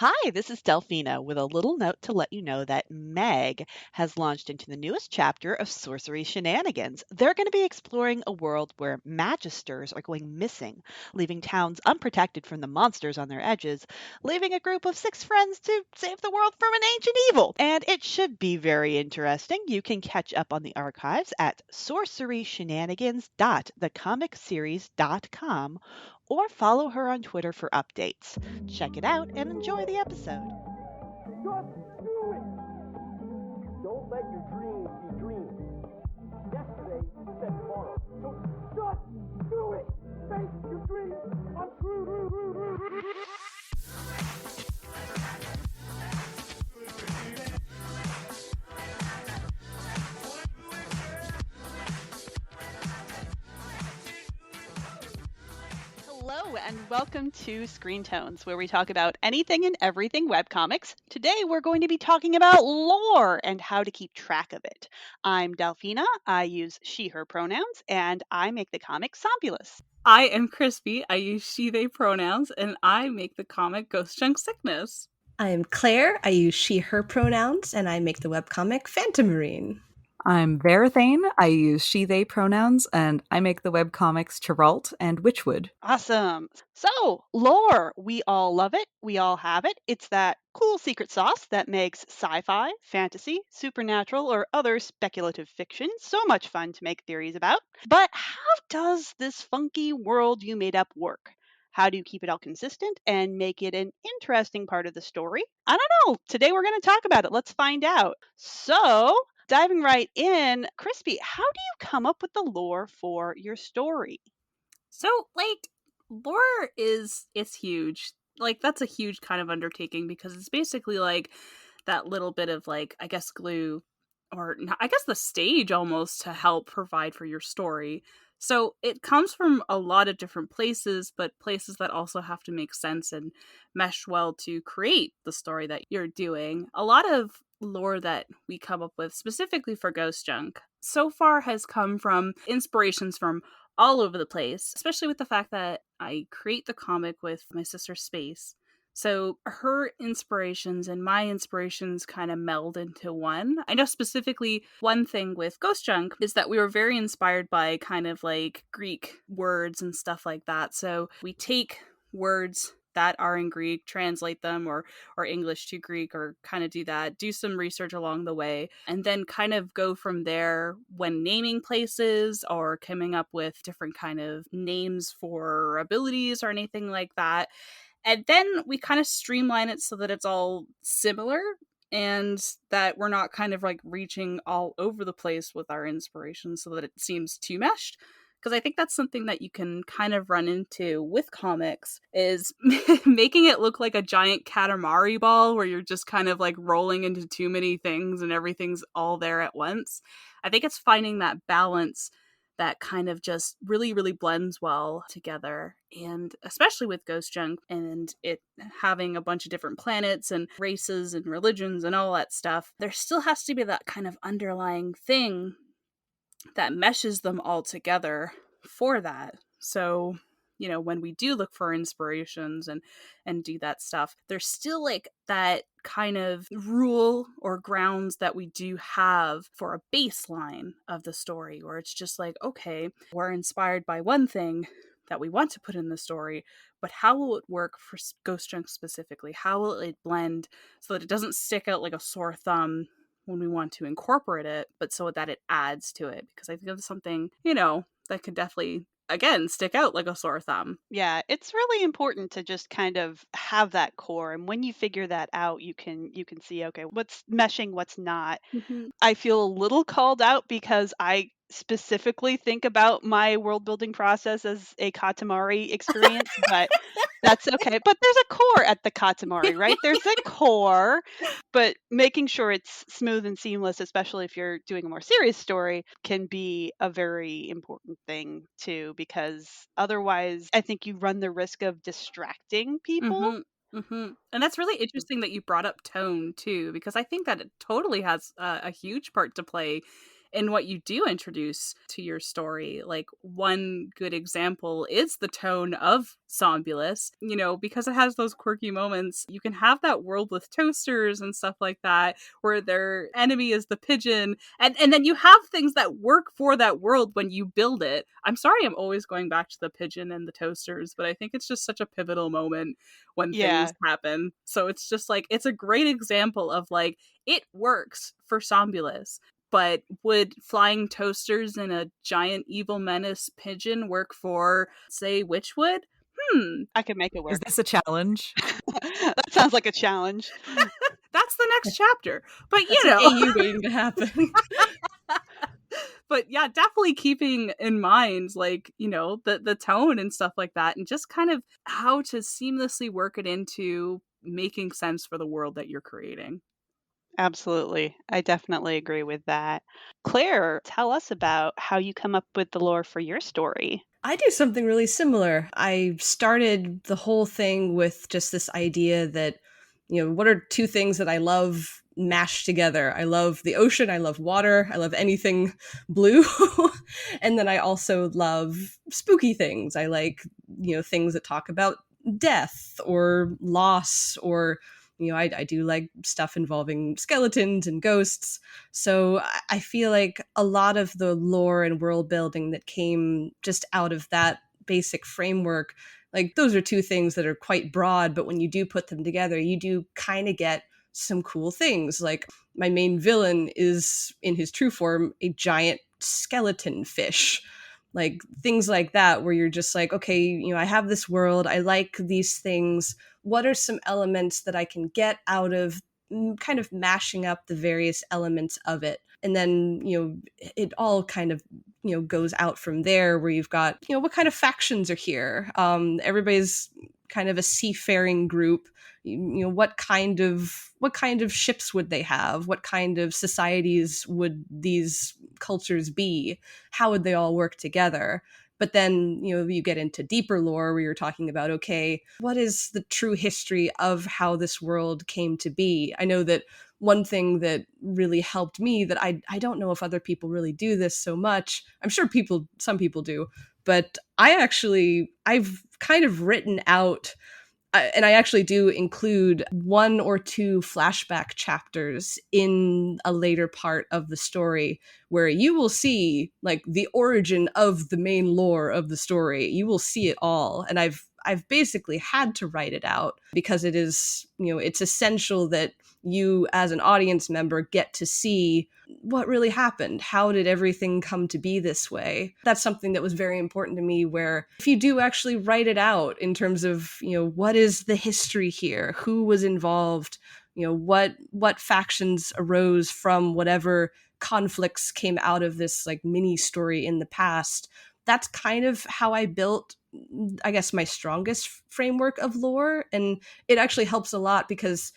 Hi, this is Delphina with a little note to let you know that Meg has launched into the newest chapter of Sorcery Shenanigans. They're going to be exploring a world where magisters are going missing, leaving towns unprotected from the monsters on their edges, leaving a group of six friends to save the world from an ancient evil. And it should be very interesting. You can catch up on the archives at sorceryshenanigans.thecomicseries.com or follow her on Twitter for updates. Check it out and enjoy the episode. Just do it! Don't let your dreams be dreams. Yesterday said tomorrow. So just do it! Make your dreams come true! Hello, and welcome to Screen Tones, where we talk about anything and everything webcomics. Today, we're going to be talking about lore and how to keep track of it. I'm Delphina. I use she, her pronouns, and I make the comic Zombulus. I am Crispy. I use she, they pronouns, and I make the comic Ghost Junk Sickness. I'm Claire. I use she, her pronouns, and I make the webcomic Phantom Marine. I'm Verathane. I use she, they pronouns, and I make the webcomics Geralt and Witchwood. Awesome. So, lore. We all love it. We all have it. It's that cool secret sauce that makes sci-fi, fantasy, supernatural, or other speculative fiction so much fun to make theories about. But how does this funky world you made up work? How do you keep it all consistent and make it an interesting part of the story? I don't know. Today we're going to talk about it. Let's find out. So, diving right in, Crispy, how do you come up with the lore for your story? So, lore it's huge. That's a huge kind of undertaking because it's basically that little bit of I guess glue or I guess the stage almost to help provide for your story. So it comes from a lot of different places, but places that also have to make sense and mesh well to create the story that you're doing. A lot of lore that we come up with specifically for Ghost Junk so far has come from inspirations from all over the place, especially with the fact that I create the comic with my sister Space. So her inspirations and my inspirations kind of meld into one. I know specifically one thing with Ghost Junk is that we were very inspired by kind of Greek words and stuff like that. So we take words that are in Greek, translate them or English to Greek, or kind of do that, do some research along the way, and then kind of go from there when naming places or coming up with different kind of names for abilities or anything like that. And then we kind of streamline it so that it's all similar and that we're not kind of reaching all over the place with our inspiration so that it seems too meshed. Because I think that's something that you can kind of run into with comics is making it look like a giant Katamari ball where you're just kind of rolling into too many things and everything's all there at once. I think it's finding that balance that kind of just really, really blends well together. And especially with Ghost Junk and it having a bunch of different planets and races and religions and all that stuff, there still has to be that kind of underlying thing that meshes them all together for that. So, when we do look for inspirations and do that stuff, there's still that kind of rule or grounds that we do have for a baseline of the story where it's just okay, we're inspired by one thing that we want to put in the story, but how will it work for Ghost Junk specifically? How will it blend so that it doesn't stick out like a sore thumb when we want to incorporate it, but so that it adds to it? Because I think that's something, that could definitely, again, stick out like a sore thumb. Yeah, it's really important to just kind of have that core, and when you figure that out, you can see, okay, what's meshing, what's not. Mm-hmm. I feel a little called out because I specifically think about my world building process as a Katamari experience, but that's okay. But there's a core at the Katamari, right? There's a core, but making sure it's smooth and seamless, especially if you're doing a more serious story, can be a very important thing too, because otherwise I think you run the risk of distracting people. Mm-hmm. Mm-hmm. And that's really interesting that you brought up tone too, because I think that it totally has a huge part to play in what you do introduce to your story. Like, one good example is the tone of Zombulus, because it has those quirky moments. You can have that world with toasters and stuff like that, where their enemy is the pigeon, and then you have things that work for that world when you build it. I'm sorry I'm always going back to the pigeon and the toasters, but I think it's just such a pivotal moment when things Yeah, happen. So it's just like, it's a great example of like, it works for Zombulus, but would flying toasters and a giant evil menace pigeon work for, say, Witchwood? I can make it Is work. this a challenge? That sounds like a challenge. That's the next chapter. But That's an AU waiting to happen. but yeah, definitely keeping in mind, like, the tone and stuff like that, and just kind of how to seamlessly work it into making sense for the world that you're creating. Absolutely. I definitely agree with that. Claire, tell us about how you come up with the lore for your story. I do something really similar. I started the whole thing with just this idea that, what are two things that I love mashed together? I love the ocean, I love water, I love anything blue. And then I also love spooky things. I like, things that talk about death or loss, or, I do like stuff involving skeletons and ghosts. So I feel like a lot of the lore and world building that came just out of that basic framework, like those are two things that are quite broad, but when you do put them together, you do kind of get some cool things. Like my main villain is in his true form a giant skeleton fish. Like things like that, where you're just like, okay, I have this world, I like these things. What are some elements that I can get out of kind of mashing up the various elements of it? And then, it all kind of, goes out from there, where you've got, what kind of factions are here? Everybody's kind of a seafaring group. What kind of ships would they have? What kind of societies would these cultures be? How would they all work together? But then, you get into deeper lore where you're talking about, okay, what is the true history of how this world came to be? I know that one thing that really helped me, that I don't know if other people really do this so much. I'm sure some people do, but I've kind of written out, and I actually do include one or two flashback chapters in a later part of the story, where you will see like the origin of the main lore of the story. You will see it all. And I've basically had to write it out because it is, it's essential that you as an audience member get to see what really happened. How did everything come to be this way? That's something that was very important to me, where if you do actually write it out in terms of, what is the history here? Who was involved? What factions arose from whatever conflicts came out of this like mini story in the past? That's kind of how I built, I guess, my strongest framework of lore. And it actually helps a lot because,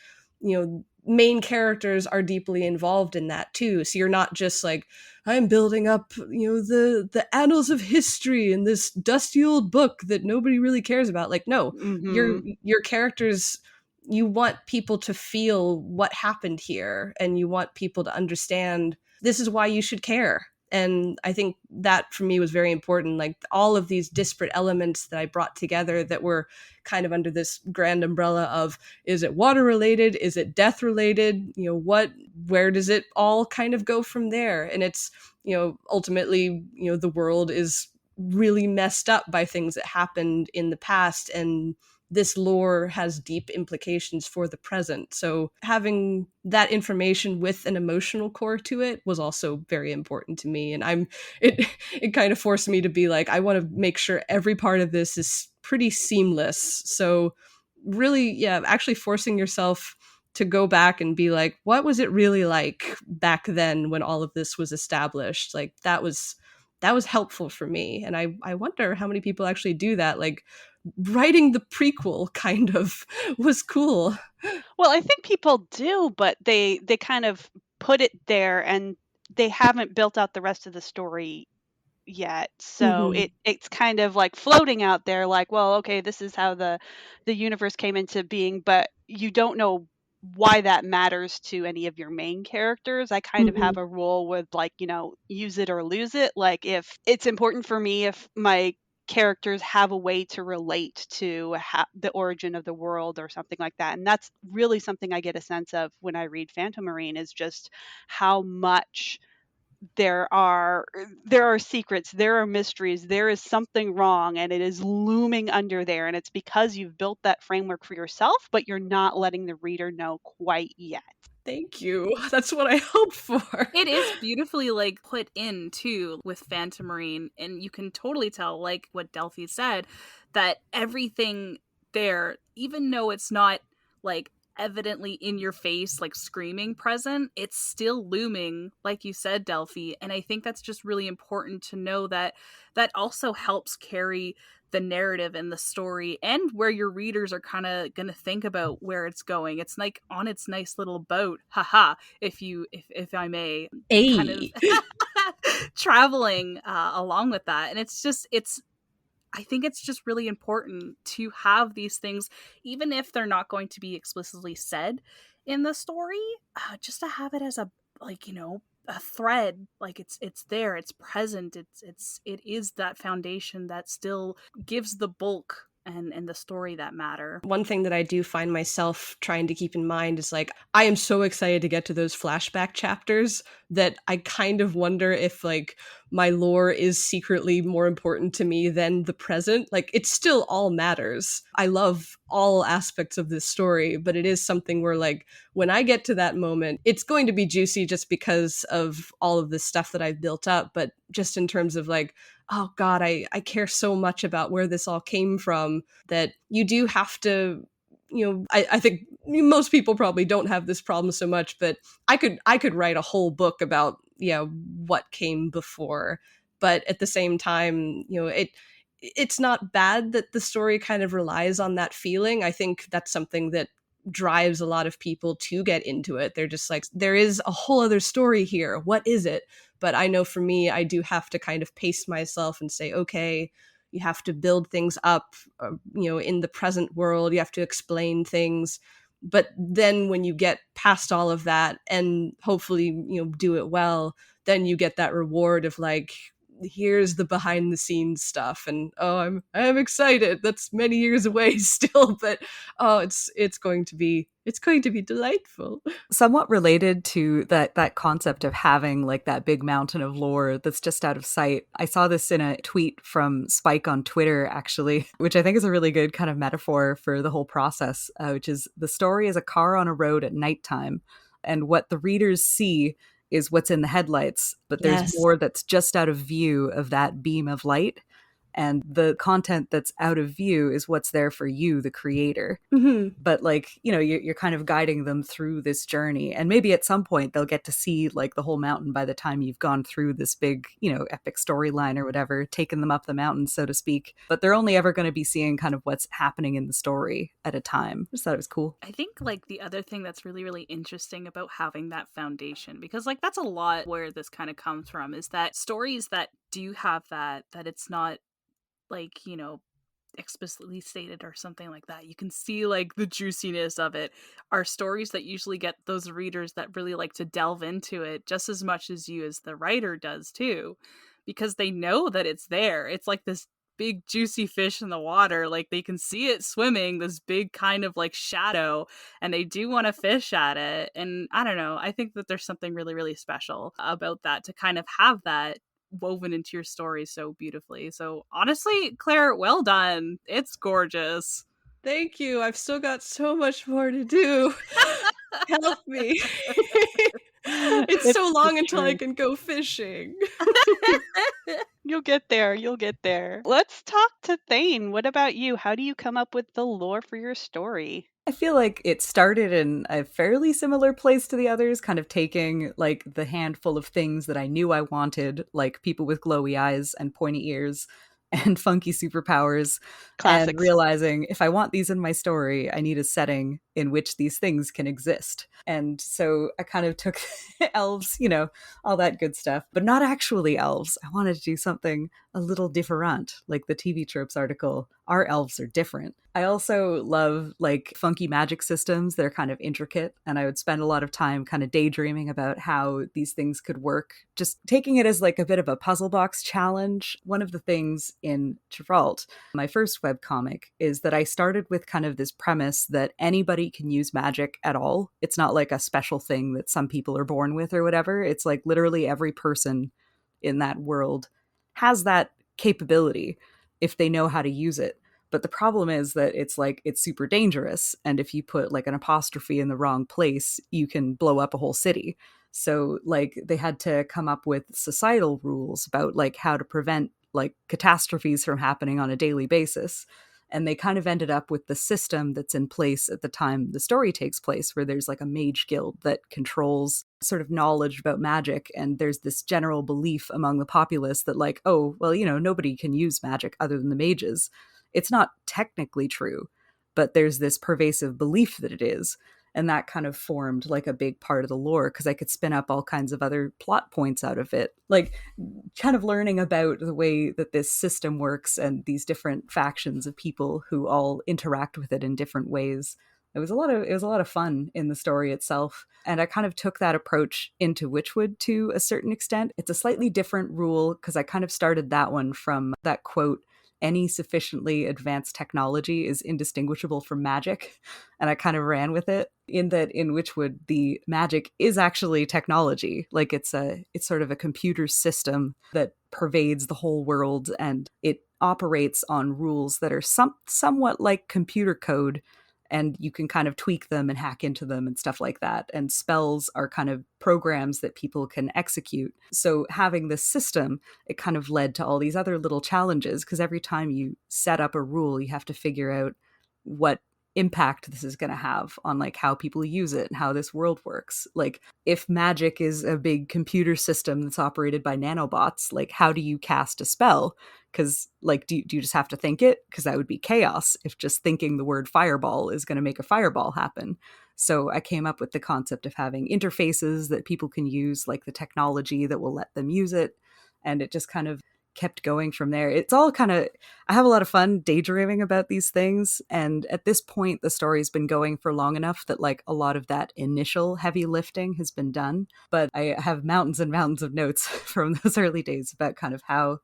main characters are deeply involved in that too. So you're not just like, I'm building up, the annals of history in this dusty old book that nobody really cares about. Like, no, Hmm. your characters, you want people to feel what happened here, and you want people to understand this is why you should care. And I think that for me was very important. Like all of these disparate elements that I brought together that were kind of under this grand umbrella of, is it water related? Is it death related? Where does it all kind of go from there? And it's, ultimately, the world is really messed up by things that happened in the past, and this lore has deep implications for the present. So having that information with an emotional core to it was also very important to me. And it kind of forced me to be like, I want to make sure every part of this is pretty seamless. So really, yeah, actually forcing yourself to go back and be like, what was it really like back then when all of this was established? Like that was helpful for me. And I wonder how many people actually do that. Like writing the prequel kind of was cool. Well, I think people do, but they kind of put it there and they haven't built out the rest of the story yet. So Mm-hmm. it's kind of like floating out there like, well, okay, this is how the universe came into being, but you don't know why that matters to any of your main characters. I kind of have Mhm. a rule with, like, use it or lose it. Like, if it's important for me, if my characters have a way to relate to the origin of the world or something like that. And that's really something I get a sense of when I read Phantom Marine, is just how much there are secrets, there are mysteries, there is something wrong, and it is looming under there, and it's because you've built that framework for yourself, but you're not letting the reader know quite yet. Thank you. That's what I hoped for. It is beautifully like put in too with Phantom Marine, and you can totally tell, like what Delphi said, that everything there, even though it's not like evidently in your face, like screaming present, it's still looming, like you said, Delphi. And I think that's just really important to know, that that also helps carry the narrative and the story, and where your readers are kind of going to think about where it's going. It's like on its nice little boat, haha, if I may, kind of Hey. traveling along with that. And it's I think it's just really important to have these things, even if they're not going to be explicitly said in the story, just to have it as a, like, a thread. Like, it's there, it's present, it is that foundation that still gives the bulk and the story that matter. One thing that I do find myself trying to keep in mind is like, I am so excited to get to those flashback chapters that I kind of wonder if like my lore is secretly more important to me than the present. Like, it still all matters. I love all aspects of this story, but it is something where like when I get to that moment, it's going to be juicy just because of all of this stuff that I've built up. But just in terms of like, oh God, I care so much about where this all came from, that you do have to, I think most people probably don't have this problem so much, but I could write a whole book about, what came before. But at the same time, it's not bad that the story kind of relies on that feeling. I think that's something that drives a lot of people to get into it. They're just like, there is a whole other story here. What is it? But I know for me, I do have to kind of pace myself and say, okay, you have to build things up, in the present world. You have to explain things. But then when you get past all of that and hopefully, do it well, then you get that reward of like, here's the behind the scenes stuff. And oh, I'm excited. That's many years away still, but oh, it's going to be delightful. Somewhat related to that concept of having like that big mountain of lore that's just out of sight. I saw this in a tweet from Spike on Twitter, actually, which I think is a really good kind of metaphor for the whole process, which is the story is a car on a road at nighttime, and what the readers see is what's in the headlights, but there's Yes. more that's just out of view of that beam of light. And the content that's out of view is what's there for you, the creator. Mm-hmm. But like, you're kind of guiding them through this journey, and maybe at some point they'll get to see like the whole mountain by the time you've gone through this big, epic storyline or whatever, taking them up the mountain, so to speak. But they're only ever going to be seeing kind of what's happening in the story at a time. Just thought it was cool. I think like the other thing that's really, really interesting about having that foundation, because like that's a lot where this kind of comes from, is that stories that do have that it's not like, explicitly stated or something like that, you can see like the juiciness of it, are stories that usually get those readers that really like to delve into it just as much as you as the writer does too, because they know that it's there. It's like this big juicy fish in the water, like they can see it swimming, this big kind of like shadow, and they do want to fish at it. And I don't know, I think that there's something really, really special about that, to kind of have that woven into your story so beautifully. So honestly, Claire, well done. It's gorgeous. Thank you. I've still got so much more to do. Help me. It's so long until I can go fishing. You'll get there. You'll get there. Let's talk to Thane. What about you? How do you come up with the lore for your story? I feel like it started in a fairly similar place to the others, kind of taking like the handful of things that I knew I wanted, like people with glowy eyes and pointy ears and funky superpowers, and Classics. realizing if I want these in my story, I need a setting in which these things can exist. And so I kind of took elves, all that good stuff, but not actually elves. I wanted to do something a little different, like the TV Tropes article. Our elves are different. I also love like funky magic systems. They're kind of intricate, and I would spend a lot of time kind of daydreaming about how these things could work, just taking it as like a bit of a puzzle box challenge. One of the things in Geralt, my first webcomic, is that I started with kind of this premise that anybody can use magic at all. It's not like a special thing that some people are born with or whatever. It's like literally every person in that world has that capability if they know how to use it. But the problem is that it's like it's super dangerous, and if you put like an apostrophe in the wrong place, you can blow up a whole city. So like they had to come up with societal rules about like how to prevent like catastrophes from happening on a daily basis. And they kind of ended up with the system that's in place at the time the story takes place, where there's like a mage guild that controls sort of knowledge about magic. And there's this general belief among the populace that, like, oh, well, you know, nobody can use magic other than the mages. It's not technically true, but there's this pervasive belief that it is. And that kind of formed like a big part of the lore, because I could spin up all kinds of other plot points out of it. Like kind of learning about the way that this system works and these different factions of people who all interact with it in different ways. It was a lot of fun in the story itself. And I kind of took that approach into Witchwood to a certain extent. It's a slightly different rule, because I kind of started that one from that quote, any sufficiently advanced technology is indistinguishable from magic. And I kind of ran with it, in that in Witchwood, the magic is actually technology. Like it's sort of a computer system that pervades the whole world, and it operates on rules that are somewhat like computer code, and you can kind of tweak them and hack into them and stuff like that. And spells are kind of programs that people can execute. So having this system, it kind of led to all these other little challenges, because every time you set up a rule, you have to figure out what impact this is going to have on like how people use it and how this world works. Like if magic is a big computer system that's operated by nanobots, like how do you cast a spell? Because like do you just have to think it? Because that would be chaos if just thinking the word fireball is going to make a fireball happen. So I came up with the concept of having interfaces that people can use, like the technology that will let them use it. And it just kind of kept going from there. It's all kind of, I have a lot of fun daydreaming about these things. And at this point, the story's been going for long enough that like a lot of that initial heavy lifting has been done. But I have mountains and mountains of notes from those early days about kind of how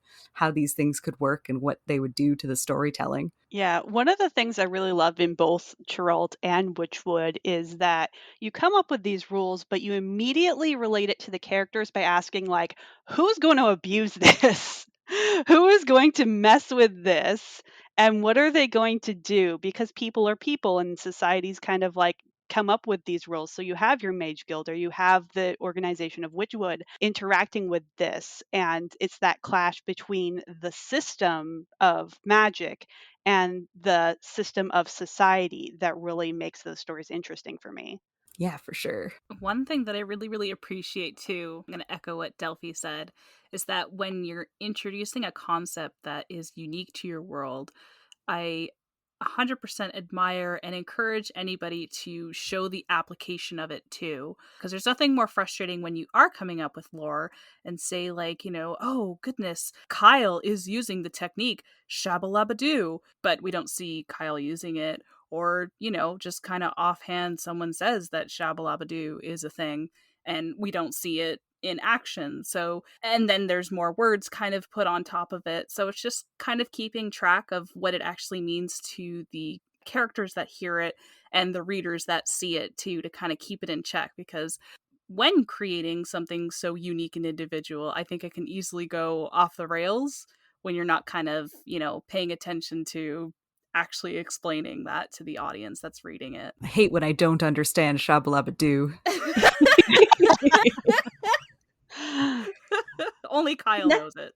these things could work and what they would do to the storytelling. Yeah, one of the things I really love in both Geralt and Witchwood is that you come up with these rules, but you immediately relate it to the characters by asking, like, who's going to abuse this? Who is going to mess with this? And what are they going to do? Because people are people, and society's kind of like come up with these rules. So you have your mage guild, or you have the organization of Witchwood interacting with this, and it's that clash between the system of magic and the system of society that really makes those stories interesting for me. Yeah, for sure. One thing that I really, really appreciate too, I'm going to echo what Delphi said, is that when you're introducing a concept that is unique to your world, I 100% admire and encourage anybody to show the application of it too. Because there's nothing more frustrating when you are coming up with lore and say, like, you know, oh goodness, Kyle is using the technique, shabalabadoo, but we don't see Kyle using it. Or, you know, just kind of offhand, someone says that shabalabadoo is a thing and we don't see it in action. So, and then there's more words kind of put on top of it. So it's just kind of keeping track of what it actually means to the characters that hear it and the readers that see it too, to kind of keep it in check. Because when creating something so unique and individual, I think it can easily go off the rails when you're not kind of, you know, paying attention to actually explaining that to the audience that's reading it. I hate when I don't understand Shabalabadoo. Only Kyle knows it.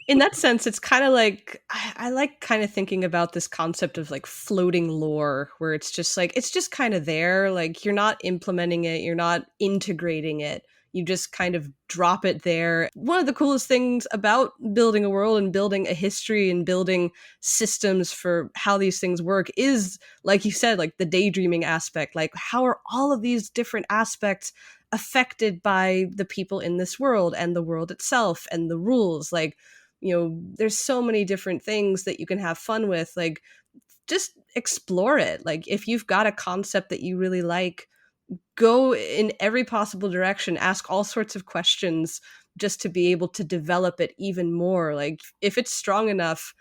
In that sense, it's kind of like I like kind of thinking about this concept of like floating lore, where it's just like it's just kind of there, like you're not implementing it, you're not integrating it, you just kind of drop it there. One of the coolest things about building a world and building a history and building systems for how these things work is, like you said, like the daydreaming aspect. Like how are all of these different aspects affected by the people in this world and the world itself and the rules? Like there's so many different things that you can have fun with. Like, just explore it. Like, if you've got a concept that you really like, go in every possible direction, ask all sorts of questions just to be able to develop it even more. Like, if it's strong enough,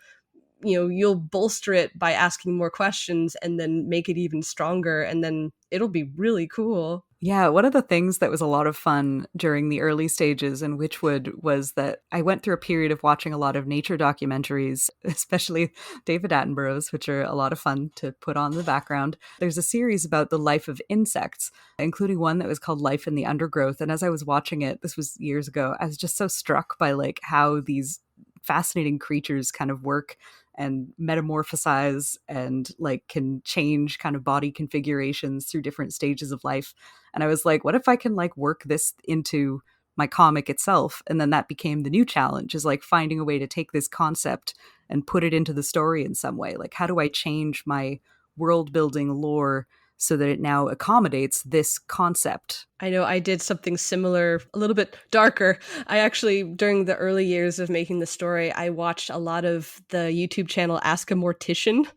you'll bolster it by asking more questions and then make it even stronger, and then it'll be really cool. Yeah, one of the things that was a lot of fun during the early stages in Witchwood was that I went through a period of watching a lot of nature documentaries, especially David Attenborough's, which are a lot of fun to put on in the background. There's a series about the life of insects, including one that was called Life in the Undergrowth. And as I was watching it, this was years ago, I was just so struck by like how these fascinating creatures kind of work and metamorphosize and like can change kind of body configurations through different stages of life. And I was like, what if I can like work this into my comic itself? And then that became the new challenge, is like finding a way to take this concept and put it into the story in some way. Like, how do I change my world building lore so that it now accommodates this concept? I know I did something similar, a little bit darker. I actually, during the early years of making the story, I watched a lot of the YouTube channel Ask a Mortician,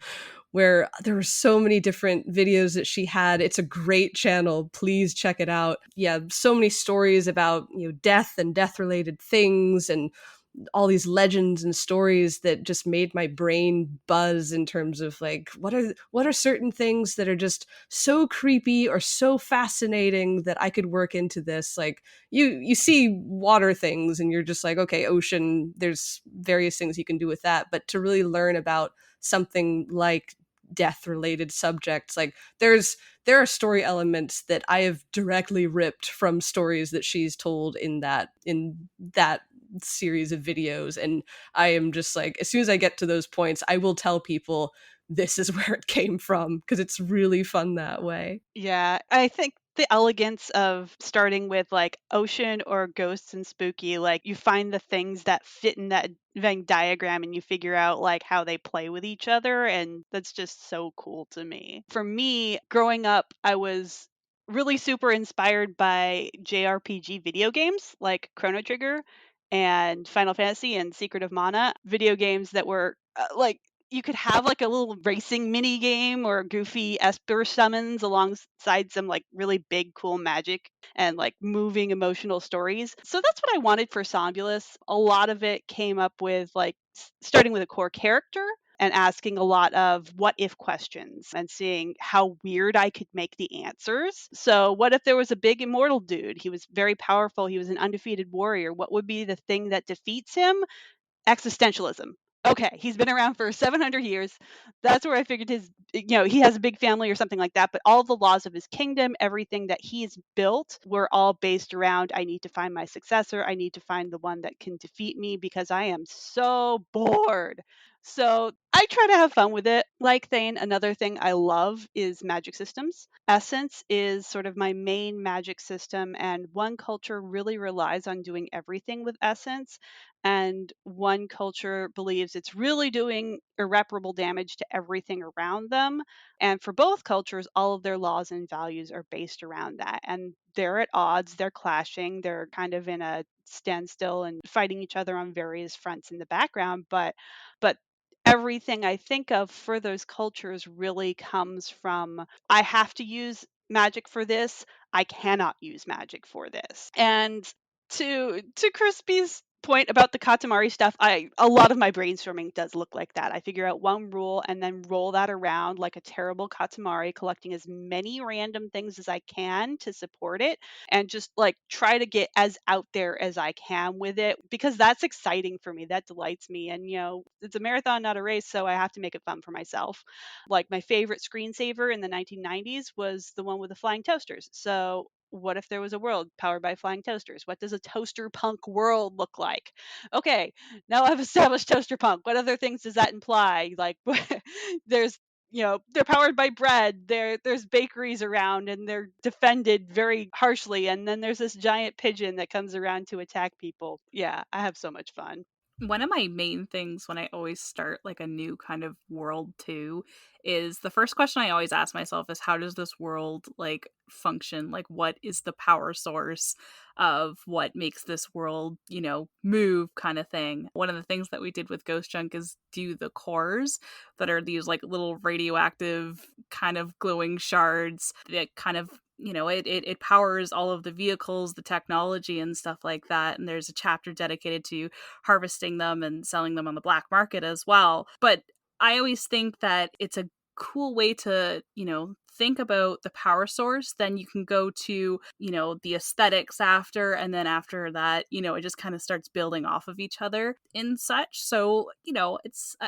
where there were so many different videos that she had. It's a great channel. Please check it out. Yeah, so many stories about, death and death related things, and all these legends and stories that just made my brain buzz in terms of like, what are certain things that are just so creepy or so fascinating that I could work into this. Like, you see water things and you're just like, okay, ocean, there's various things you can do with that, but to really learn about something like death related subjects, like there are story elements that I have directly ripped from stories that she's told in that series of videos. And I am just like, as soon as I get to those points, I will tell people this is where it came from, because it's really fun that way. Yeah, I think the elegance of starting with like ocean or ghosts and spooky, like you find the things that fit in that Venn diagram and you figure out like how they play with each other. And that's just so cool to me. For me, growing up, I was really super inspired by JRPG video games like Chrono Trigger and Final Fantasy and Secret of Mana, video games that were like you could have like a little racing mini game or goofy Esper summons alongside some like really big cool magic and like moving emotional stories. So that's what I wanted for Somnolus. A lot of it came up with like starting with a core character and asking a lot of what if questions and seeing how weird I could make the answers. So, what if there was a big immortal dude? He was very powerful. He was an undefeated warrior. What would be the thing that defeats him? Existentialism. Okay, he's been around for 700 years. That's where I figured he has a big family or something like that, but all the laws of his kingdom, everything that he's built, were all based around I need to find my successor. I need to find the one that can defeat me because I am so bored. So I try to have fun with it. Like Thane, another thing I love is magic systems. Essence is sort of my main magic system, and one culture really relies on doing everything with Essence and one culture believes it's really doing irreparable damage to everything around them. And for both cultures, all of their laws and values are based around that. And they're at odds, they're clashing, they're kind of in a standstill and fighting each other on various fronts in the background. But everything I think of for those cultures really comes from I have to use magic for this. I cannot use magic for this. And to Crispy's point about the Katamari stuff, a lot of my brainstorming does look like that. I figure out one rule and then roll that around like a terrible Katamari, collecting as many random things as I can to support it and just like try to get as out there as I can with it because that's exciting for me. That delights me. And it's a marathon, not a race, so I have to make it fun for myself. Like my favorite screensaver in the 1990s was the one with the flying toasters. So what if there was a world powered by flying toasters? What does a toaster punk world look like? Okay, now I've established toaster punk. What other things does that imply? Like there's they're powered by bread. There's bakeries around and they're defended very harshly. And then there's this giant pigeon that comes around to attack people. Yeah, I have so much fun. One of my main things when I always start like a new kind of world too is the first question I always ask myself is how does this world like function, like what is the power source of what makes this world, move, kind of thing. One of the things that we did with Ghost Junk is do the cores that are these like little radioactive kind of glowing shards that kind of, it powers all of the vehicles, the technology and stuff like that. And there's a chapter dedicated to harvesting them and selling them on the black market as well. But I always think that it's a cool way to, think about the power source. Then you can go to, the aesthetics after, and then after that, it just kind of starts building off of each other and such. So,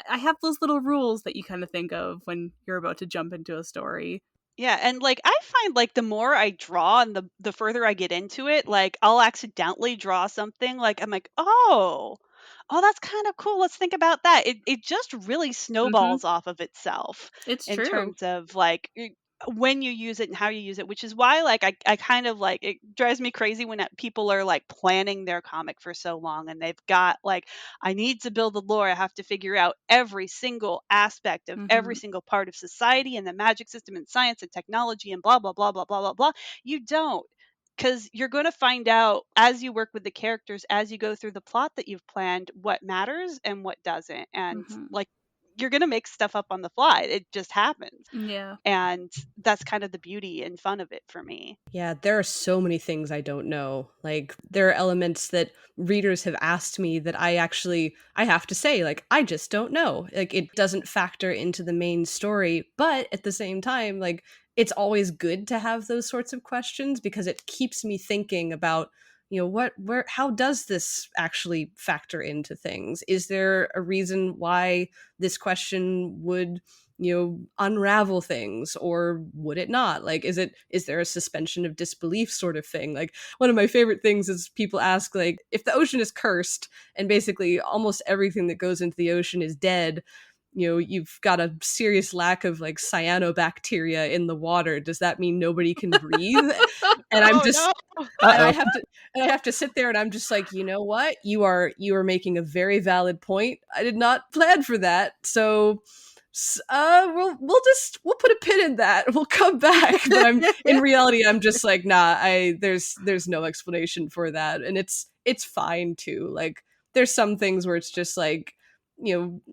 I have those little rules that you kind of think of when you're about to jump into a story. Yeah, and like I find like the more I draw and the further I get into it, like I'll accidentally draw something like I'm like, "Oh, that's kind of cool. Let's think about that." It just really Mm-hmm. snowballs off of itself It's in true. terms of like when you use it and how you use it, which is why like I kind of like it drives me crazy when people are like planning their comic for so long and they've got like I need to build the lore. I have to figure out every single aspect of every Mm-hmm. single part of society and the magic system and science and technology and blah, blah, blah, blah, blah, blah, blah. You don't. Because you're going to find out as you work with the characters, as you go through the plot that you've planned, what matters and what doesn't. And Mm-hmm. like, you're going to make stuff up on the fly. It just happens. Yeah. And that's kind of the beauty and fun of it for me. Yeah, there are so many things I don't know. Like there are elements that readers have asked me that I have to say like I just don't know. Like it doesn't factor into the main story, but at the same time like it's always good to have those sorts of questions because it keeps me thinking about how does this actually factor into things? Is there a reason why this question would unravel things, or would it not? Like is there a suspension of disbelief sort of thing? Like one of my favorite things is people ask like if the ocean is cursed and basically almost everything that goes into the ocean is dead, you've got a serious lack of like cyanobacteria in the water, does that mean nobody can breathe? And I'm Oh, just no. and Uh-oh. I have to sit there and I'm just like, you know what? You are making a very valid point. I did not plan for that. So we'll put a pin in that. We'll come back. But I'm in reality, I'm just like, nah, there's no explanation for that. And it's fine too. Like there's some things where it's just like,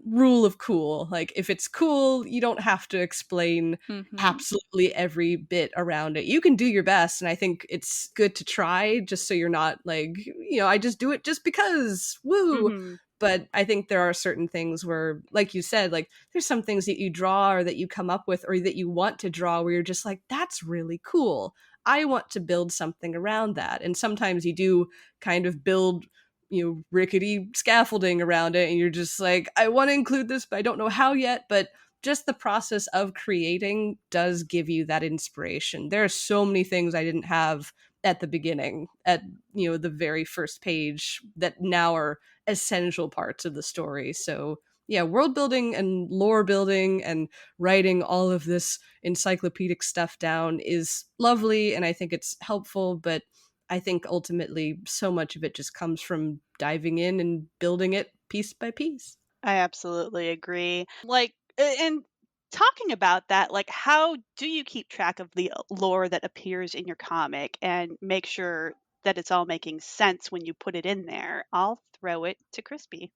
rule of cool. Like if it's cool, you don't have to explain Mm-hmm. absolutely every bit around it. You can do your best, and I think it's good to try just so you're not like, I just do it just because. Woo. Mm-hmm. But I think there are certain things where, like you said, like there's some things that you draw or that you come up with or that you want to draw where you're just like, that's really cool. I want to build something around that. And sometimes you do kind of build rickety scaffolding around it and you're just like, I want to include this but I don't know how yet. But just the process of creating does give you that inspiration. There are so many things I didn't have at the beginning, at the very first page, that now are essential parts of the story. So yeah, world building and lore building and writing all of this encyclopedic stuff down is lovely, and I think it's helpful, but I think ultimately so much of it just comes from diving in and building it piece by piece. I absolutely agree. Like, and talking about that, like, how do you keep track of the lore that appears in your comic and make sure that it's all making sense when you put it in there? I'll throw it to Crispy.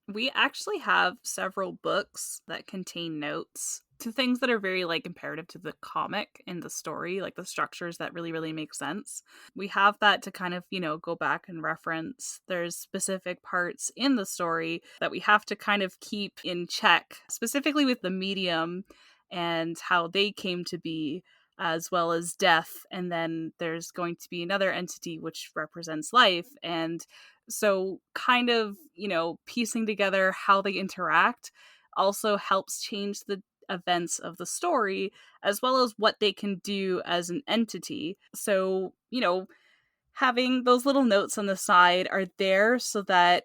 We actually have several books that contain notes to things that are very like imperative to the comic and the story, like the structures that really, really make sense. We have that to kind of, go back and reference. There's specific parts in the story that we have to kind of keep in check, specifically with the medium and how they came to be, as well as death. And then there's going to be another entity which represents life. And so, kind of, piecing together how they interact also helps change the events of the story, as well as what they can do as an entity. So, having those little notes on the side are there so that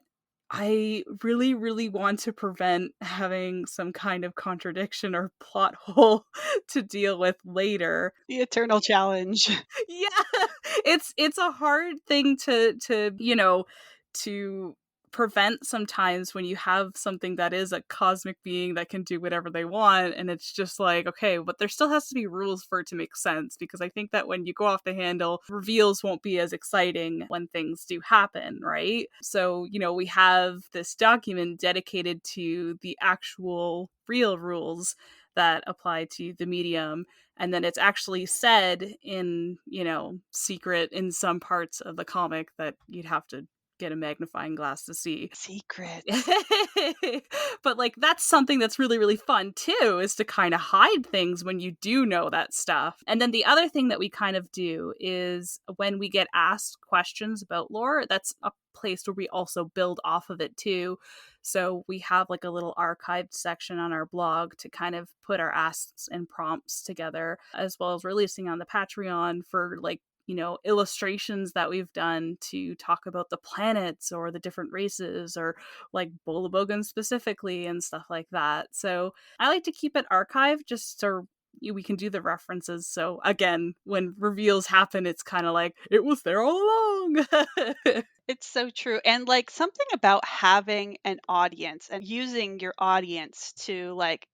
I really, really want to prevent having some kind of contradiction or plot hole to deal with later. The eternal challenge. Yeah, it's a hard thing to to prevent sometimes when you have something that is a cosmic being that can do whatever they want, and it's just like, okay, but there still has to be rules for it to make sense, because I think that when you go off the handle, reveals won't be as exciting when things do happen, right? So, we have this document dedicated to the actual real rules that apply to the medium, and then it's actually said in, secret in some parts of the comic that you'd have to get a magnifying glass to see. Secrets. But like, that's something that's really really fun too, is to kind of hide things when you do know that stuff. And then the other thing that we kind of do is when we get asked questions about lore, that's a place where we also build off of it too. So we have like a little archived section on our blog to kind of put our asks and prompts together, as well as releasing on the Patreon for like, illustrations that we've done to talk about the planets or the different races, or like Bolabogan specifically and stuff like that. So I like to keep it archived just so we can do the references. So again, when reveals happen, it's kind of like, it was there all along. It's so true. And like something about having an audience and using your audience to like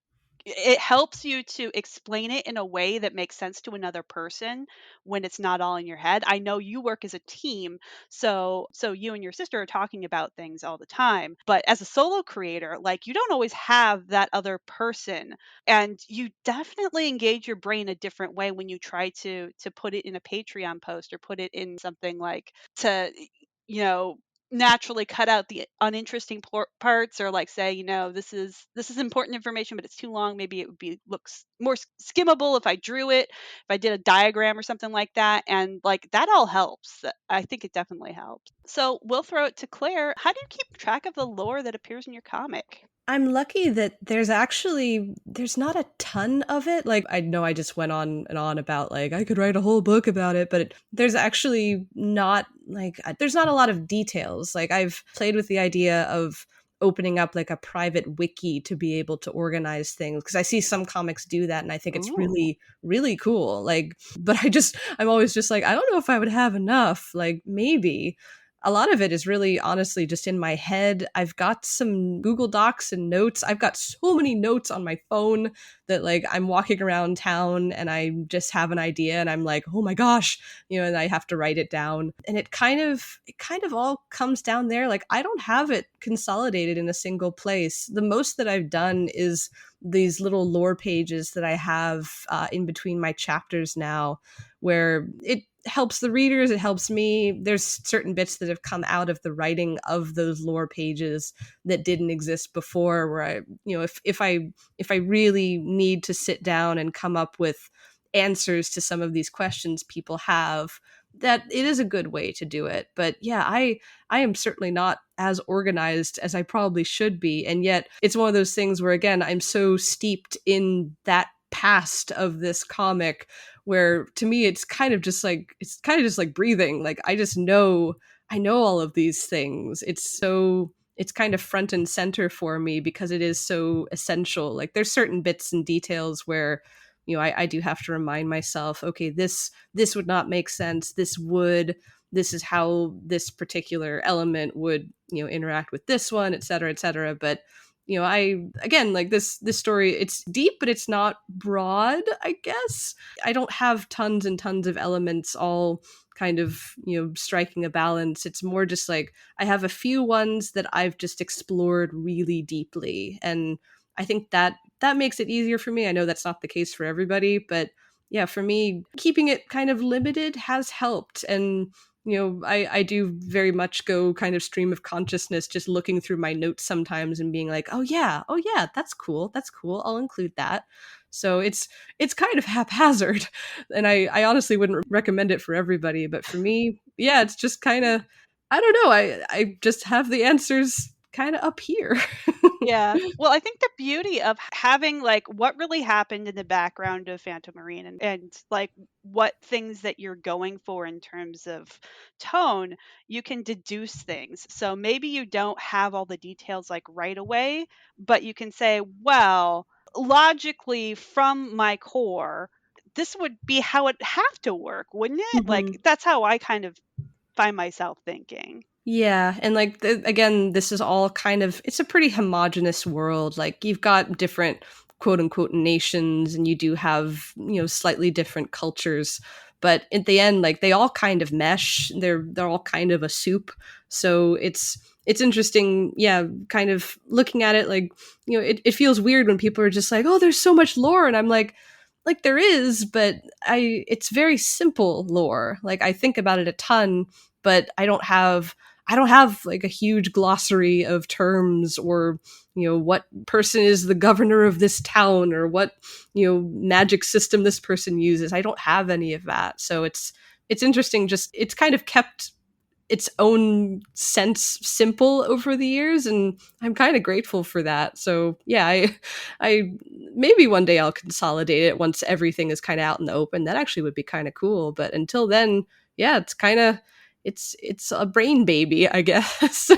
it helps you to explain it in a way that makes sense to another person when it's not all in your head. I know you work as a team, so you and your sister are talking about things all the time. But as a solo creator, like you don't always have that other person, and you definitely engage your brain a different way when you try to put it in a Patreon post or put it in something like to you know naturally cut out the uninteresting parts, or like say, this is important information but it's too long. Maybe it would be looks more skimmable if I drew it, if I did a diagram or something like that. And like that all helps. I think it definitely helps. So we'll throw it to Claire. How do you keep track of the lore that appears in your comic? I'm lucky that there's not a ton of it. Like, I know I just went on and on about like I could write a whole book about it, but there's actually not like there's not a lot of details. Like, I've played with the idea of opening up like a private wiki to be able to organize things, because I see some comics do that and I think it's Ooh. really really cool. Like, but I'm always just like, I don't know if I would have enough. Like, maybe a lot of it is really honestly just in my head. I've got some Google Docs and notes. I've got so many notes on my phone that like I'm walking around town and I just have an idea and I'm like, "Oh my gosh," and I have to write it down. And it kind of all comes down there. Like, I don't have it consolidated in a single place. The most that I've done is these little lore pages that I have in between my chapters now, where it helps the readers, it helps me. There's certain bits that have come out of the writing of those lore pages that didn't exist before, where I, if I really need to sit down and come up with answers to some of these questions people have, that it is a good way to do it. But yeah, I am certainly not as organized as I probably should be, and yet it's one of those things where, again, I'm so steeped in that past of this comic, where to me it's kind of just like breathing. Like, I know all of these things. It's kind of front and center for me because it is so essential. Like, there's certain bits and details where I do have to remind myself, okay, this would not make sense, this is how this particular element would interact with this one, et cetera, et cetera. But I, again, like, this story, it's deep but it's not broad, I guess. I don't have tons and tons of elements all kind of striking a balance. It's more just like I have a few ones that I've just explored really deeply, and I think that makes it easier for me. I know that's not the case for everybody, but yeah, for me, keeping it kind of limited has helped. And I do very much go kind of stream of consciousness, just looking through my notes sometimes and being like, oh yeah, that's cool, I'll include that. So it's kind of haphazard, and I honestly wouldn't recommend it for everybody, but for me, yeah, it's just kind of, I don't know, I just have the answers kind of up here. Yeah. Well, I think the beauty of having like what really happened in the background of Phantom Marine, and like what things that you're going for in terms of tone, you can deduce things. So maybe you don't have all the details like right away, but you can say, well, logically from my core, this would be how it have to work, wouldn't it? Like Mhm. that's how I kind of find myself thinking. Yeah, and like again, this is all kind of it's a pretty homogenous world. Like you've got different quote unquote nations and you do have, slightly different cultures, but at the end like they all kind of mesh. They're all kind of a soup. So it's interesting, yeah, kind of looking at it like, it feels weird when people are just like, "Oh, there's so much lore." And I'm like there is, but I it's very simple lore. Like I think about it a ton, but I don't have like a huge glossary of terms or, what person is the governor of this town or what, magic system this person uses. I don't have any of that. So it's interesting, just it's kind of kept its own sense simple over the years, and I'm kind of grateful for that. So yeah, I maybe one day I'll consolidate it once everything is kind of out in the open. That actually would be kind of cool, but until then, yeah, it's kind of it's a brain baby, I guess.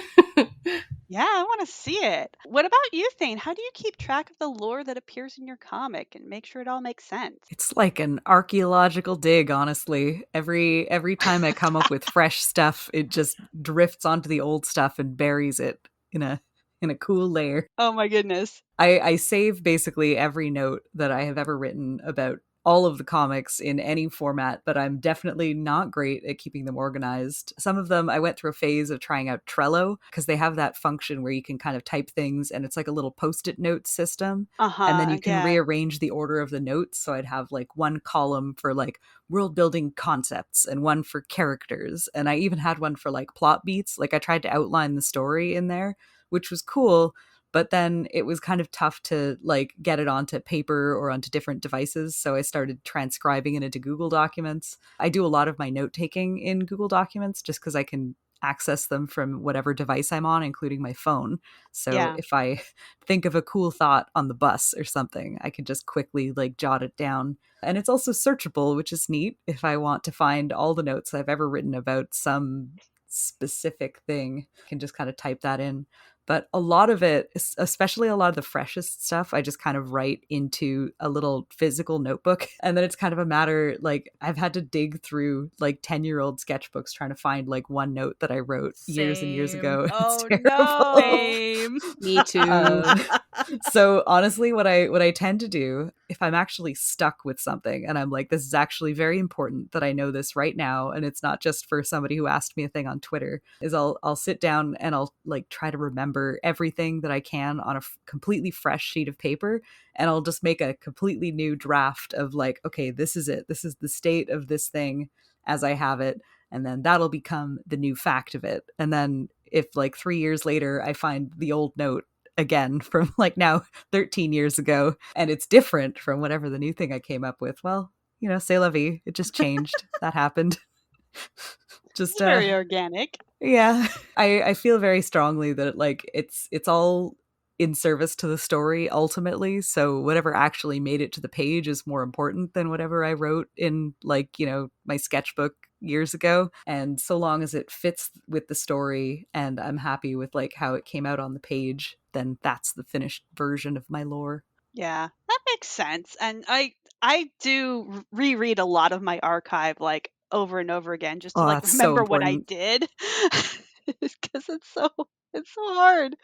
Yeah, I want to see it. What about you, Thane? How do you keep track of the lore that appears in your comic and make sure it all makes sense? It's like an archaeological dig, honestly. Every time I come up with fresh stuff, it just drifts onto the old stuff and buries it in a cool layer. Oh my goodness. I save basically every note that I have ever written about all of the comics in any format, but I'm definitely not great at keeping them organized. Some of them I went through a phase of trying out Trello because they have that function where you can kind of type things and it's like a little post-it note system. And then you Uh-huh. can Yeah. rearrange the order of the notes. So I'd have like one column for like world building concepts and one for characters. And I even had one for like plot beats. Like I tried to outline the story in there, which was cool, but then it was kind of tough to like get it onto paper or onto different devices, so I started transcribing it into Google Documents. I do a lot of my note taking in Google Documents just because I can access them from whatever device I'm on, including my phone. So Yeah. if I think of a cool thought on the bus or something, I can just quickly like jot it down. And it's also searchable, which is neat if I want to find all the notes I've ever written about some specific thing. I can just kind of type that in. But a lot of it, especially a lot of the freshest stuff, I just kind of write into a little physical notebook. And then it's kind of a matter like I've had to dig through like 10-year-old sketchbooks trying to find like one note that I wrote years and years Same. ago. It's Oh terrible. no. Same. Me too. Um, so honestly, what I tend to do if I'm actually stuck with something and I'm like, this is actually very important that I know this right now, and it's not just for somebody who asked me a thing on Twitter, is I'll sit down and I'll like try to remember everything that I can on a completely fresh sheet of paper, and I'll just make a completely new draft of like, okay, this is it. This is the state of this thing as I have it, and then that'll become the new fact of it. And then if like 3 years later I find the old note again from like now 13 years ago and it's different from whatever the new thing I came up with, well, c'est la vie. It just changed. That happened. Just Very organic. yeah. I feel very strongly that like it's all in service to the story ultimately. So whatever actually made it to the page is more important than whatever I wrote in like, my sketchbook years ago. And so long as it fits with the story and I'm happy with like how it came out on the page, then that's the finished version of my lore. Yeah, that makes sense. And I do reread a lot of my archive like over and over again just to Oh, like that's so remember what I important. did. Because it's so hard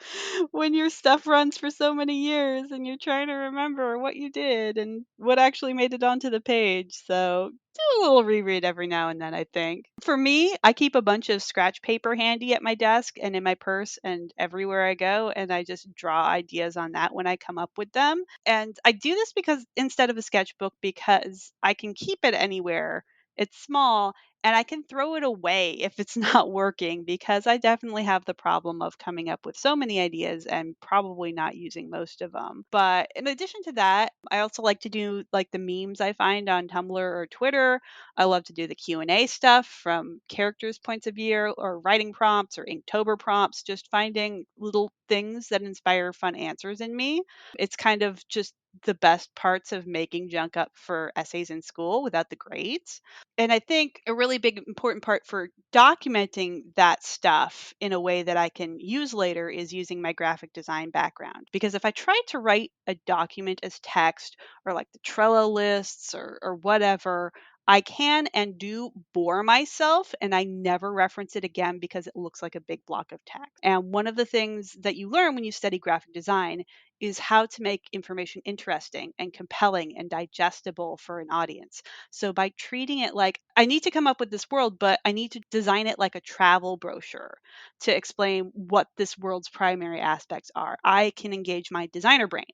when your stuff runs for so many years and you're trying to remember what you did and what actually made it onto the page. So do a little reread every now and then, I think. For me, I keep a bunch of scratch paper handy at my desk and in my purse and everywhere I go, and I just draw ideas on that when I come up with them. And I do this because instead of a sketchbook, because I can keep it anywhere. It's small and I can throw it away if it's not working, because I definitely have the problem of coming up with so many ideas and probably not using most of them. But in addition to that, I also like to do like the memes I find on Tumblr or Twitter. I love to do the Q&A stuff from characters' points of view or writing prompts or Inktober prompts, just finding little things that inspire fun answers in me. It's kind of just the best parts of making junk up for essays in school without the grades. And I think a really big important part for documenting that stuff in a way that I can use later is using my graphic design background. Because if I try to write a document as text or like the Trello lists or whatever, I can and do bore myself, and I never reference it again because it looks like a big block of text. And one of the things that you learn when you study graphic design is how to make information interesting and compelling and digestible for an audience. So by treating it like I need to come up with this world, but I need to design it like a travel brochure to explain what this world's primary aspects are, I can engage my designer brain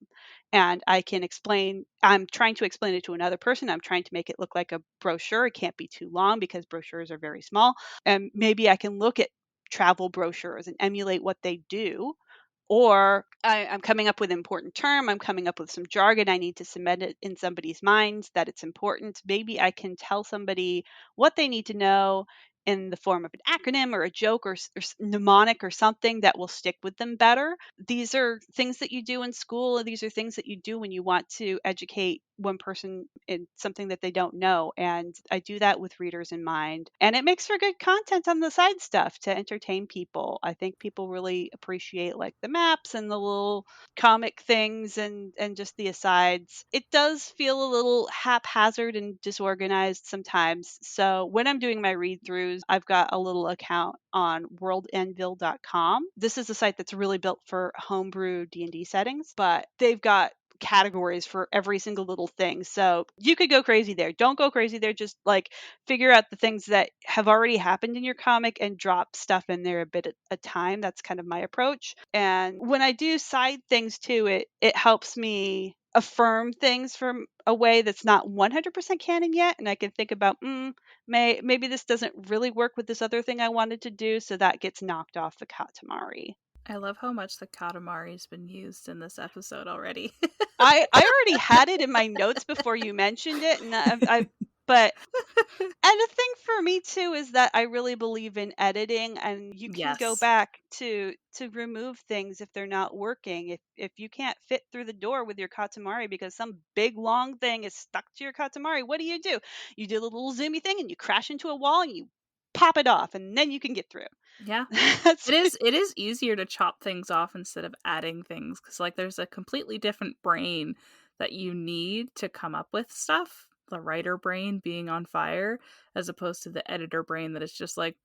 and I can explain. I'm trying to explain it to another person. I'm trying to make it look like a brochure. It can't be too long because brochures are very small. And maybe I can look at travel brochures and emulate what they do. Or I'm coming up with an important term, I'm coming up with some jargon, I need to cement it in somebody's minds that it's important. Maybe I can tell somebody what they need to know in the form of an acronym or a joke or mnemonic or something that will stick with them better. These are things that you do in school, and these are things that you do when you want to educate one person in something that they don't know. And I do that with readers in mind. And it makes for good content on the side stuff to entertain people. I think people really appreciate like the maps and the little comic things and just the asides. It does feel a little haphazard and disorganized sometimes. So when I'm doing my read throughs, I've got a little account on worldenville.com. This is a site that's really built for homebrew D&D settings, but they've got categories for every single little thing. So you could go crazy there. Don't go crazy there. Just like figure out the things that have already happened in your comic and drop stuff in there a bit at a time. That's kind of my approach. And when I do side things too, it helps me affirm things from a way that's not 100% canon yet, and I can think about maybe this doesn't really work with this other thing I wanted to do, so that gets knocked off the katamari. I love how much the katamari's been used in this episode already. I already had it in my notes before you mentioned it, and but and the thing for me too is that I really believe in editing, and you can go Yes. back to remove things if they're not working. If you can't fit through the door with your katamari because some big long thing is stuck to your katamari, what do? You do a little zoomy thing and you crash into a wall and you pop it off, and then you can get through. Yeah. That's It is easier to chop things off instead of adding things, cuz like there's a completely different brain that you need to come up with stuff. The writer brain being on fire as opposed to the editor brain that is just like,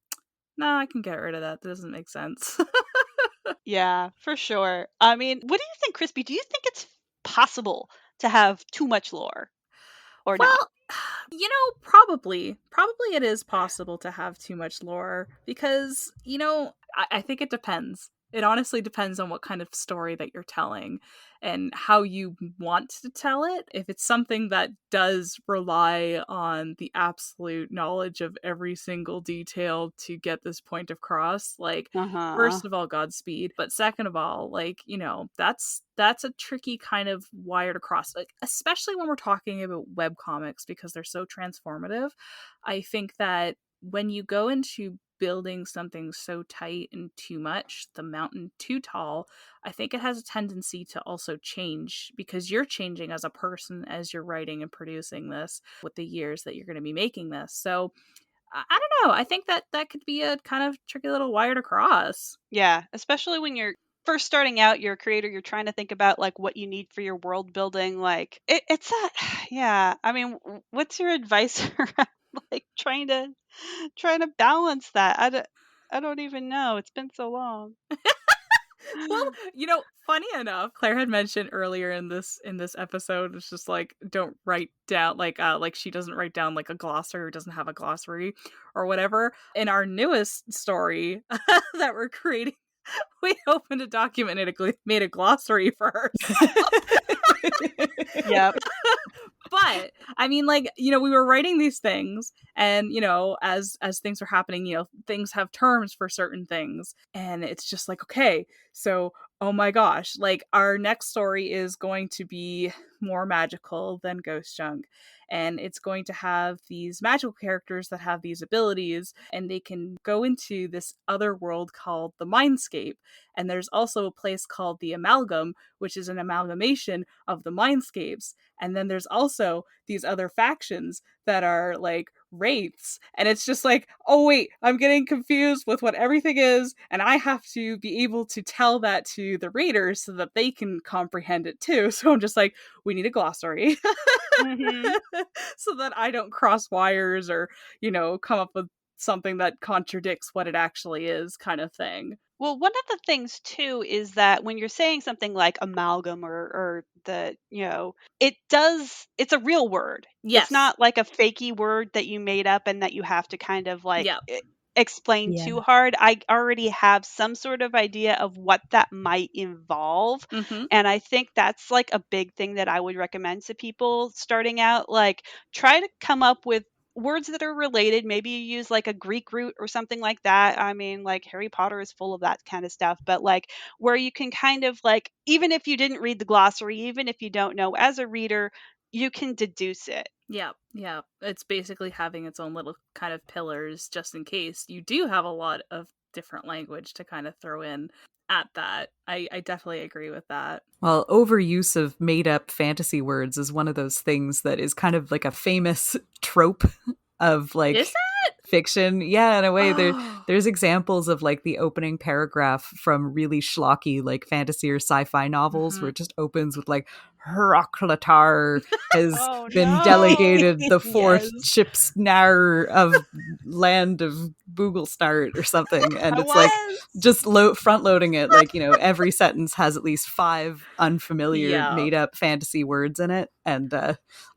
"No, I can get rid of that. That doesn't make sense." yeah, for sure. I mean, what do you think, Crispy? Do you think it's possible to have too much lore or not? Well, probably. Probably it is possible to have too much lore because, I think it depends. It honestly depends on what kind of story that you're telling and how you want to tell it. If it's something that does rely on the absolute knowledge of every single detail to get this point across, like, Uh-huh. first of all, Godspeed. But second of all, like, that's a tricky kind of wire to cross, like, especially when we're talking about web comics because they're so transformative. I think that when you go into building something so tight and too much, the mountain too tall, I think it has a tendency to also change because you're changing as a person as you're writing and producing this with the years that you're going to be making this. So I don't know. I think that that could be a kind of tricky little wire to cross. Yeah, especially when you're first starting out, you're a creator, you're trying to think about like what you need for your world building. Like it's that, yeah. I mean, what's your advice around like trying to balance that? I don't even know. It's been so long. Well, funny enough, Claire had mentioned earlier in this episode, it's just like don't write down like she doesn't write down like a glossary or doesn't have a glossary or whatever. In our newest story that we're creating, we opened a document and it made a glossary for herself. Yep. But I mean, like, we were writing these things, and as things are happening, things have terms for certain things, and it's just like, okay, so oh my gosh, like our next story is going to be more magical than Ghost Junk, and it's going to have these magical characters that have these abilities, and they can go into this other world called the Mindscape, and there's also a place called the Amalgam, which is an amalgamation of the Mindscapes. And then there's also these other factions that are like wraiths. And it's just like, oh, wait, I'm getting confused with what everything is. And I have to be able to tell that to the readers so that they can comprehend it too. So I'm just like, we we need a glossary Hmm. so that I don't cross wires or, come up with something that contradicts what it actually is, kind of thing. Well, one of the things too is that when you're saying something like amalgam or it's a real word. It's Yes. not like a fakey word that you made up and that you have to kind of like Yeah. explain Yeah. too hard. I already have some sort of idea of what that might involve. Mm-hmm. And I think that's like a big thing that I would recommend to people starting out. Like, try to come up with words that are related. Maybe you use like a Greek root or something like that. I mean, like Harry Potter is full of that kind of stuff, but like where you can kind of like, even if you didn't read the glossary, even if you don't know as a reader, you can deduce it. Yeah, yeah. It's basically having its own little kind of pillars just in case you do have a lot of different language to kind of throw in at that. I definitely agree with that. Well, overuse of made up fantasy words is one of those things that is kind of like a famous trope of Is like that? fiction. Yeah, in a way Oh. there's examples of like the opening paragraph from really schlocky like fantasy or sci-fi novels where Mm-hmm. it just opens with like Hroklatar has Oh been no. delegated the Yes. fourth chipsnar of land of Booglestart or something, and it's like Yes. just front loading it like, every sentence has at least five unfamiliar Yeah. made up fantasy words in it, and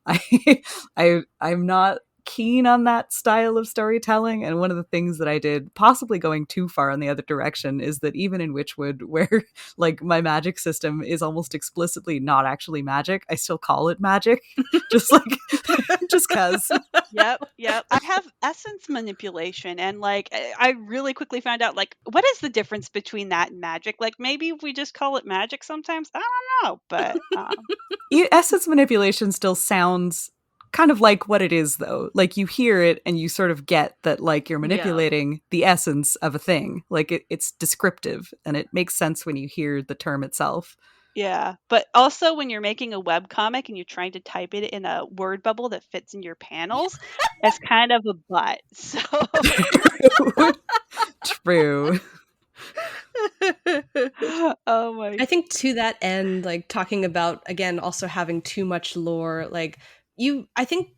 I I'm not keen on that style of storytelling. And one of the things that I did, possibly going too far in the other direction, is that even in Witchwood, where like my magic system is almost explicitly not actually magic, I still call it magic, just like just cuz. Yep, yep. I have essence manipulation, and like I really quickly found out like what is the difference between that and magic? Like maybe if we just call it magic sometimes. I don't know, but Essence manipulation still sounds kind of like what it is, though. Like you hear it and you sort of get that like you're Yeah. manipulating the essence of a thing. Like it's descriptive and it makes sense when you hear the term itself. yeah. But also when you're making a web comic and you're trying to type it in a word bubble that fits in your panels, it's kind of a butt. So True. oh my I think to that end, like talking about again, also having too much lore, like I think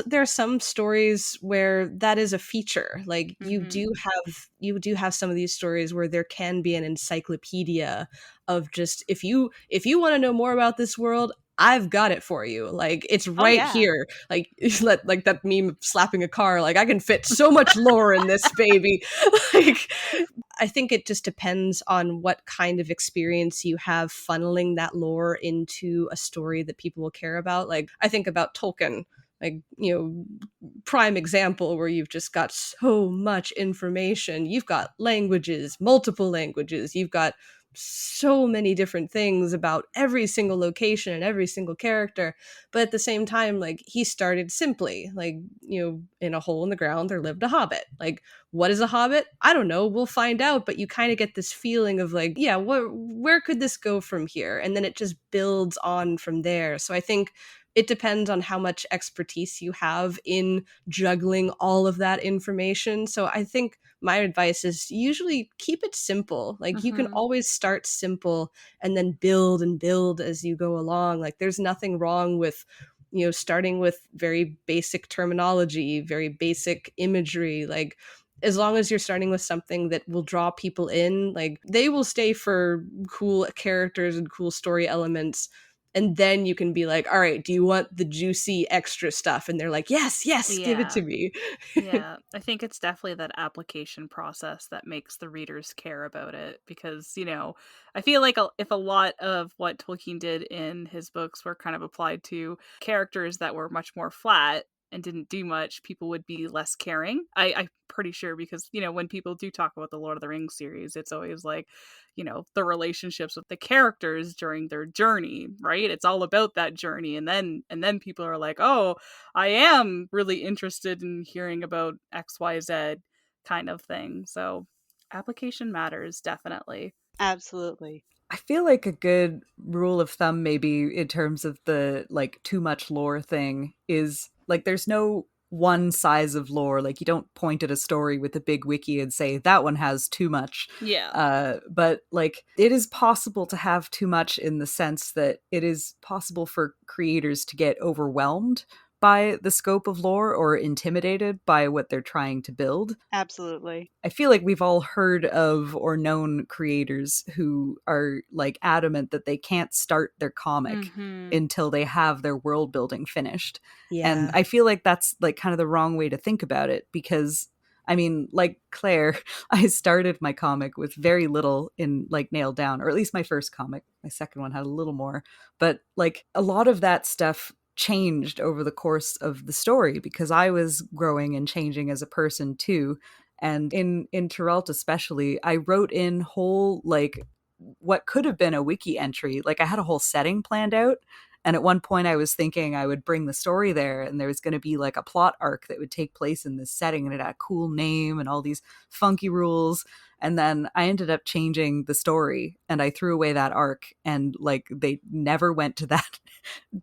there are some stories where that is a feature. Like Mm-hmm. you do have some of these stories where there can be an encyclopedia of just if you want to know more about this world, I've got it for you. Like it's oh right yeah. here. Like like that meme of slapping a car. Like I can fit so much lore in this baby. Like I think it just depends on what kind of experience you have funneling that lore into a story that people will care about. Like I think about Tolkien, like, prime example where you've just got so much information. You've got languages, multiple languages. You've got so many different things about every single location and every single character. But at the same time, like he started simply, like, in a hole in the ground there lived a hobbit. Like what is a hobbit? I don't know. We'll find out. But you kind of get this feeling of like, yeah, where could this go from here? And then it just builds on from there. So I think it depends on how much expertise you have in juggling all of that information. So I think my advice is usually keep it simple. Like you can Mm-hmm. always start simple and then build and build as you go along. Like there's nothing wrong with starting with very basic terminology, very basic imagery, like as long as you're starting with something that will draw people in, like they will stay for cool characters and cool story elements. And then you can be like, all right, do you want the juicy extra stuff? And they're like, yes, yes, give it Yeah. to me. Yeah, I think it's definitely that application process that makes the readers care about it because, I feel like if a lot of what Tolkien did in his books were kind of applied to characters that were much more flat and didn't do much, people would be less caring. I'm pretty sure because, when people do talk about the Lord of the Rings series, it's always like, the relationships with the characters during their journey, right? It's all about that journey. And then people are like, oh, I am really interested in hearing about XYZ kind of thing. So application matters, definitely. absolutely. I feel like a good rule of thumb, maybe in terms of the like too much lore thing, is like there's no one size of lore. Like, you don't point at a story with a big wiki and say that one has too much. Yeah. But like, it is possible to have too much in the sense that it is possible for creators to get overwhelmed by the scope of lore or intimidated by what they're trying to build. Absolutely. I feel like we've all heard of or known creators who are like adamant that they can't start their comic until they have their world building finished. And Yeah. I feel like that's like kind of the wrong way to think about it, because I mean, like Claire, I started my comic with very little in like nailed down, or at least my first comic. My second one had a little more, but like a lot of that stuff changed over the course of the story because I was growing and changing as a person too. And in Terrelt especially, I wrote in whole like what could have been a wiki entry. Like, I had a whole setting planned out, and at one point I was thinking I would bring the story there and there was going to be like a plot arc that would take place in this setting, and it had a cool name and all these funky rules. And then I ended up changing the story and I threw away that arc, and like they never went to that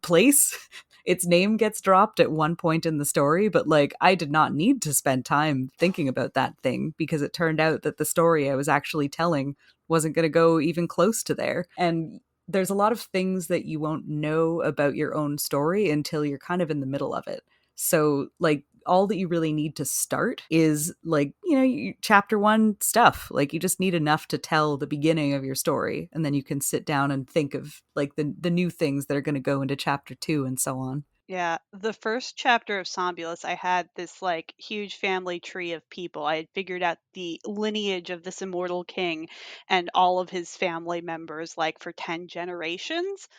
place. Its name gets dropped at one point in the story, but like I did not need to spend time thinking about that thing because it turned out that the story I was actually telling wasn't going to go even close to there. And there's a lot of things that you won't know about your own story until you're kind of in the middle of it. So like all that you really need to start is like, you know, chapter 1 stuff. Like, you just need enough to tell the beginning of your story, and then you can sit down and think of like the new things that are going to go into chapter 2 and so on. Yeah, the first chapter of Somnolus, I had this like huge family tree of people. I had figured out the lineage of this immortal king and all of his family members, like for 10 generations.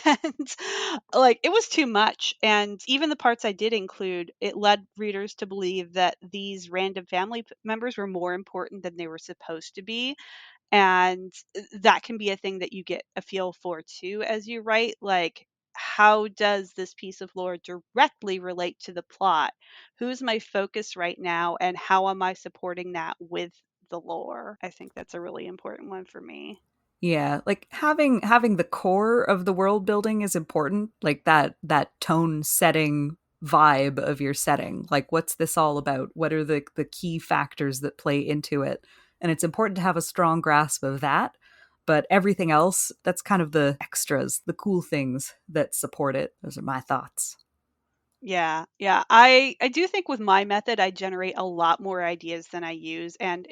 And like it was too much. And even the parts I did include, it led readers to believe that these random family members were more important than they were supposed to be. And that can be a thing that you get a feel for too as you write. Like, how does this piece of lore directly relate to the plot? Who's my focus right now, and how am I supporting that with the lore? I think that's a really important one for me. Yeah, like having the core of the world building is important, like that tone setting vibe of your setting. Like, what's this all about? What are the key factors that play into it? And it's important to have a strong grasp of that, but everything else, that's kind of the extras, the cool things that support it. Those are my thoughts. Yeah, yeah. I do think with my method, I generate a lot more ideas than I use. And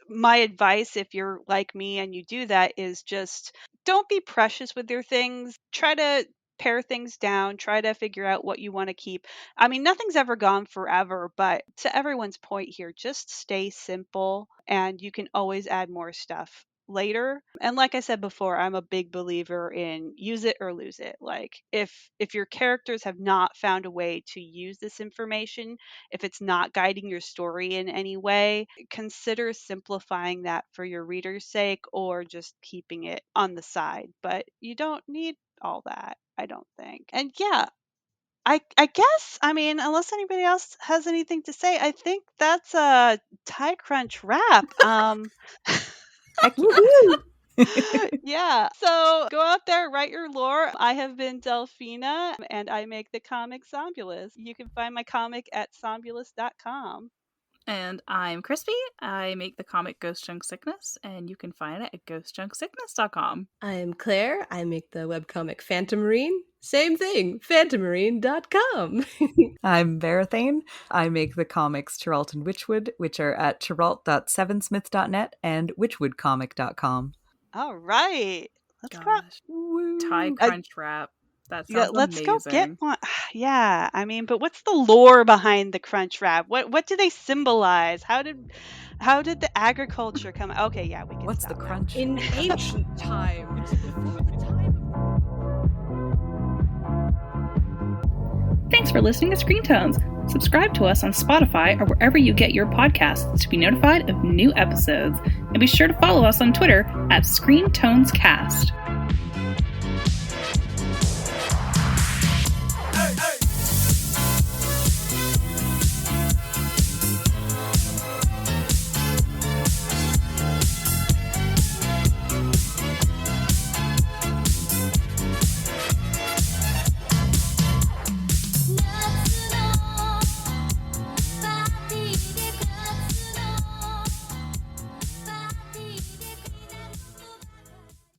my advice, if you're like me and you do that, is just don't be precious with your things. Try to pare things down. Try to figure out what you want to keep. I mean, nothing's ever gone forever, but to everyone's point here, just stay simple, and you can always add more stuff later. And like I said before, I'm a big believer in use it or lose it. Like, if your characters have not found a way to use this information, if it's not guiding your story in any way, consider simplifying that for your reader's sake, or just keeping it on the side. But you don't need all that, I don't think. And yeah, I guess, I mean, unless anybody else has anything to say, I think that's a tie crunch wrap. Heck Woohoo! Yeah. So go out there, write your lore. I have been Delphina, and I make the comic Somnolus. You can find my comic at somnolus.com. And I'm Crispy. I make the comic Ghost Junk Sickness, and you can find it at ghostjunksickness.com. I'm Claire. I make the webcomic Phantomarine. Same thing, phantomarine.com. I'm Verathane. I make the comics Terrelt and Witchwood, which are at terrelt.sevensmith.net and witchwoodcomic.com. All right. Let's go. Gosh, tie crunch wrap. That Yeah, sounds let's go get amazing. one. Yeah, I mean, but what's the lore behind the crunch wrap? What do they symbolize? How did the agriculture come? Okay, yeah, we can What's the stop now. crunch? In ancient times, before the time Thanks for listening to Screen Tones. Subscribe to us on Spotify or wherever you get your podcasts to be notified of new episodes. And be sure to follow us on Twitter at Screen Tones Cast.